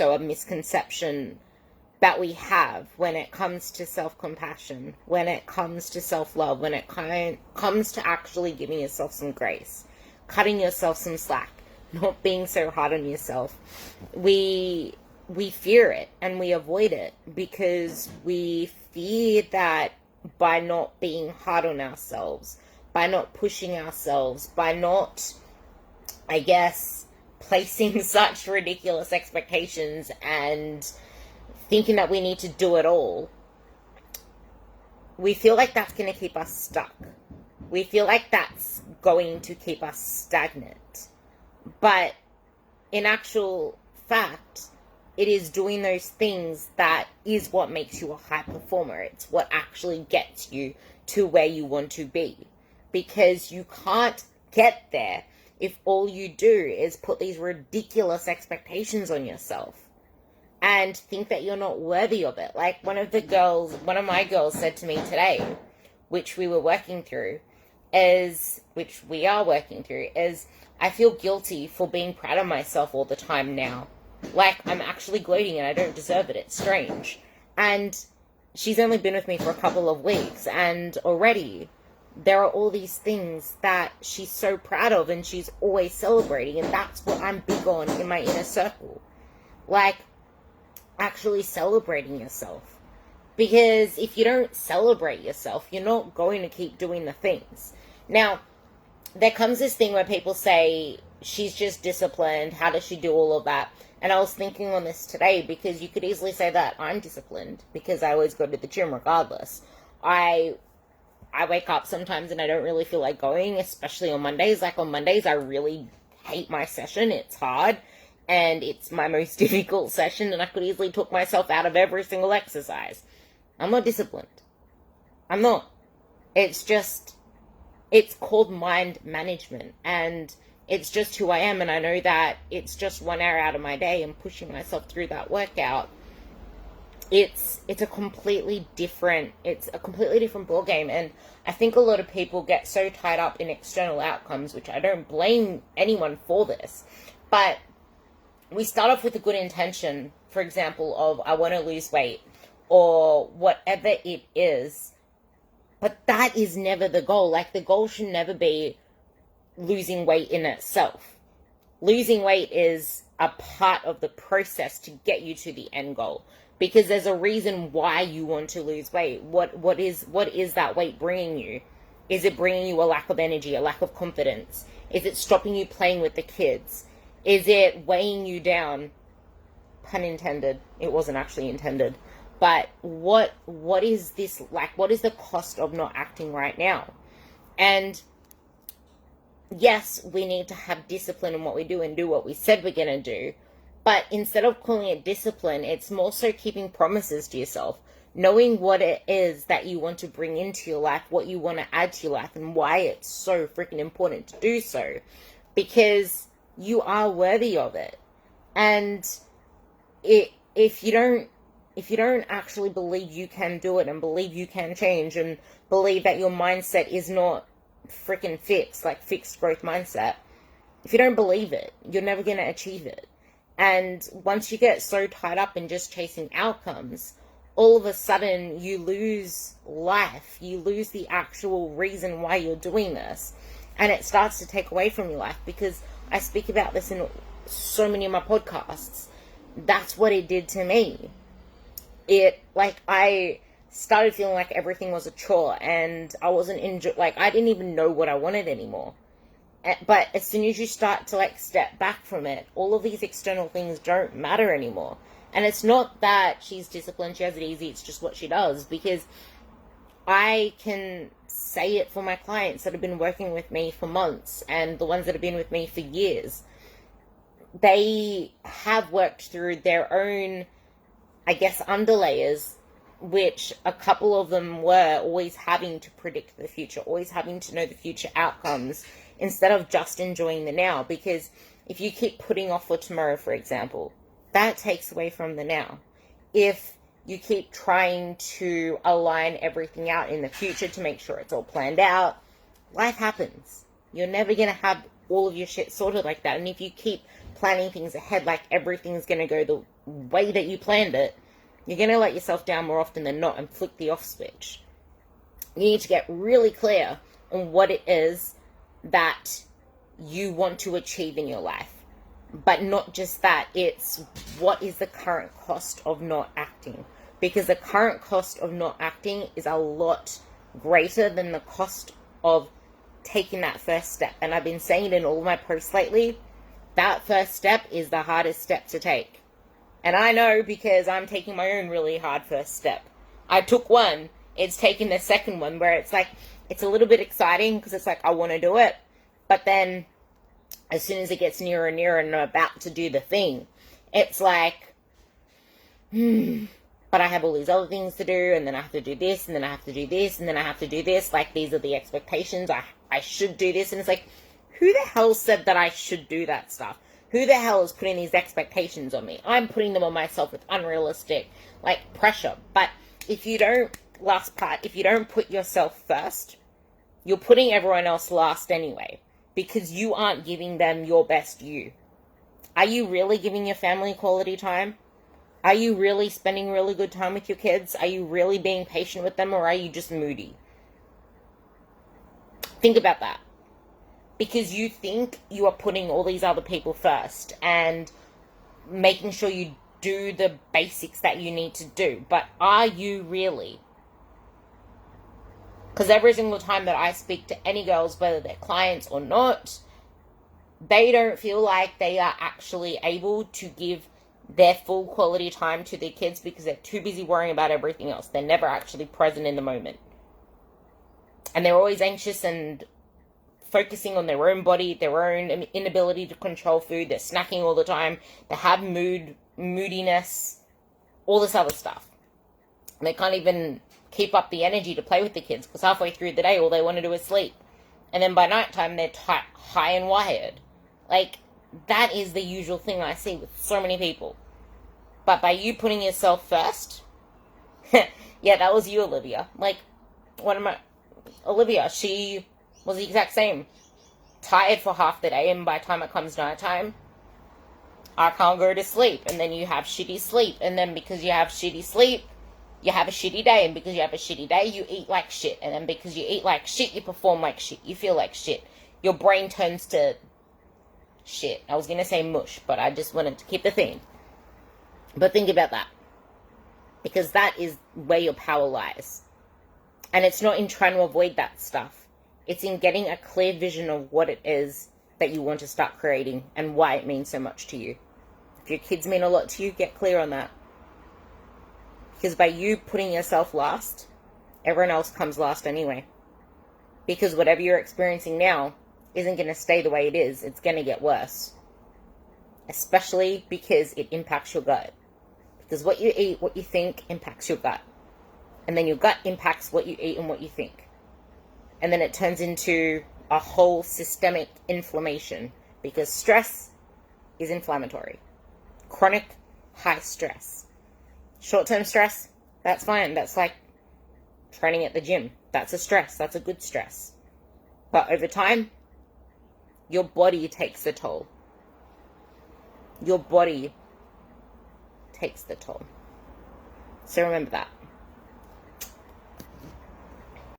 also a misconception that we have when it comes to self-compassion, when it comes to self-love, when it comes to actually giving yourself some grace, cutting yourself some slack, not being so hard on yourself. We fear it and we avoid it because we fear that by not being hard on ourselves, by not pushing ourselves, by not, I guess, placing such ridiculous expectations and thinking that we need to do it all, we feel like that's going to keep us stuck. We feel like that's going to keep us stagnant. But in actual fact, it is doing those things that is what makes you a high performer. It's what actually gets you to where you want to be. Because you can't get there if all you do is put these ridiculous expectations on yourself and think that you're not worthy of it. Like one of my girls said to me today, which we are working through, is, I feel guilty for being proud of myself all the time now. Like, I'm actually gloating and I don't deserve it. It's strange. And she's only been with me for a couple of weeks, and already there are all these things that she's so proud of and she's always celebrating, and that's what I'm big on in my inner circle. Like, actually celebrating yourself. Because if you don't celebrate yourself, you're not going to keep doing the things. Now, there comes this thing where people say, she's just disciplined, how does she do all of that? And I was thinking on this today, because you could easily say that I'm disciplined because I always go to the gym regardless. I wake up sometimes and I don't really feel like going, especially on Mondays. Like on Mondays, I really hate my session. It's hard and it's my most difficult session, and I could easily talk myself out of every single exercise. I'm not disciplined. I'm not. It's called mind management, and it's just who I am, and I know that it's just 1 hour out of my day and pushing myself through that workout. It's a completely different ball game, and I think a lot of people get so tied up in external outcomes, which I don't blame anyone for this, but we start off with a good intention, for example, of I want to lose weight or whatever it is, but that is never the goal. Like, the goal should never be losing weight in itself. Losing weight is a part of the process to get you to the end goal, because there's a reason why you want to lose weight. What is that weight bringing you? Is it bringing you a lack of energy, a lack of confidence? Is it stopping you playing with the kids? Is it weighing you down? Pun intended. It wasn't actually intended. But what is this like? What is the cost of not acting right now? And yes, we need to have discipline in what we do and do what we said we're going to do. But instead of calling it discipline, it's more so keeping promises to yourself, knowing what it is that you want to bring into your life, what you want to add to your life, and why it's so freaking important to do so. Because you are worthy of it. And if you don't actually believe you can do it and believe you can change and believe that your mindset is not freaking fixed, like fixed growth mindset, if you don't believe it, you're never going to achieve it. And once you get so tied up in just chasing outcomes, all of a sudden you lose life. You lose the actual reason why you're doing this. And it starts to take away from your life, because I speak about this in so many of my podcasts. That's what it did to me. I started feeling like everything was a chore, and I wasn't I didn't even know what I wanted anymore. But as soon as you start to step back from it, all of these external things don't matter anymore. And it's not that she's disciplined, she has it easy, it's just what she does. Because I can say it for my clients that have been working with me for months and the ones that have been with me for years. They have worked through their own, I guess, underlayers, which a couple of them were always having to predict the future, always having to know the future outcomes, instead of just enjoying the now. Because if you keep putting off for tomorrow, for example, that takes away from the now. If you keep trying to align everything out in the future to make sure it's all planned out, life happens. You're never going to have all of your shit sorted like that. And if you keep planning things ahead like everything's going to go the way that you planned it, you're going to let yourself down more often than not and flick the off switch. You need to get really clear on what it is that you want to achieve in your life. But not just that, it's what is the current cost of not acting. Because the current cost of not acting is a lot greater than the cost of taking that first step. And I've been saying it in all of my posts lately, that first step is the hardest step to take. And I know because I'm taking my own really hard first step. I took one, it's taking the second one where it's like, it's a little bit exciting because it's like, I want to do it. But then as soon as it gets nearer and nearer and I'm about to do the thing, it's like, but I have all these other things to do, and then I have to do this, and then I have to do this, and then I have to do this. Like, these are the expectations. I should do this. And it's like, who the hell said that I should do that stuff? Who the hell is putting these expectations on me? I'm putting them on myself with unrealistic, like, pressure. But if you don't, last part, if you don't put yourself first, you're putting everyone else last anyway. Because you aren't giving them your best you. Are you really giving your family quality time? Are you really spending really good time with your kids? Are you really being patient with them, or are you just moody? Think about that. Because you think you are putting all these other people first and making sure you do the basics that you need to do. But are you really? Because every single time that I speak to any girls, whether they're clients or not, they don't feel like they are actually able to give their full quality time to their kids because they're too busy worrying about everything else. They're never actually present in the moment. And they're always anxious and focusing on their own body, their own inability to control food. They're snacking all the time. They have moodiness, all this other stuff. And they can't even keep up the energy to play with the kids because halfway through the day, all they want to do is sleep. And then by nighttime, they're high and wired. Like, that is the usual thing I see with so many people. But by you putting yourself first, yeah, that was you, Olivia. Like, Olivia, she was the exact same. Tired for half the day, and by the time it comes nighttime, I can't go to sleep. And then you have shitty sleep. And then because you have shitty sleep, you have a shitty day. And because you have a shitty day, you eat like shit. And then because you eat like shit, you perform like shit. You feel like shit. Your brain turns to shit. I was going to say mush, but I just wanted to keep the theme. But think about that. Because that is where your power lies. And it's not in trying to avoid that stuff. It's in getting a clear vision of what it is that you want to start creating and why it means so much to you. If your kids mean a lot to you, get clear on that. Because by you putting yourself last, everyone else comes last anyway. Because whatever you're experiencing now isn't going to stay the way it is. It's going to get worse. Especially because it impacts your gut. Because what you eat, what you think, impacts your gut. And then your gut impacts what you eat and what you think. And then it turns into a whole systemic inflammation. Because stress is inflammatory. Chronic, high stress. Short-term stress, that's fine. That's like training at the gym. That's a stress. That's a good stress. But over time, your body takes the toll. Your body takes the toll. So remember that.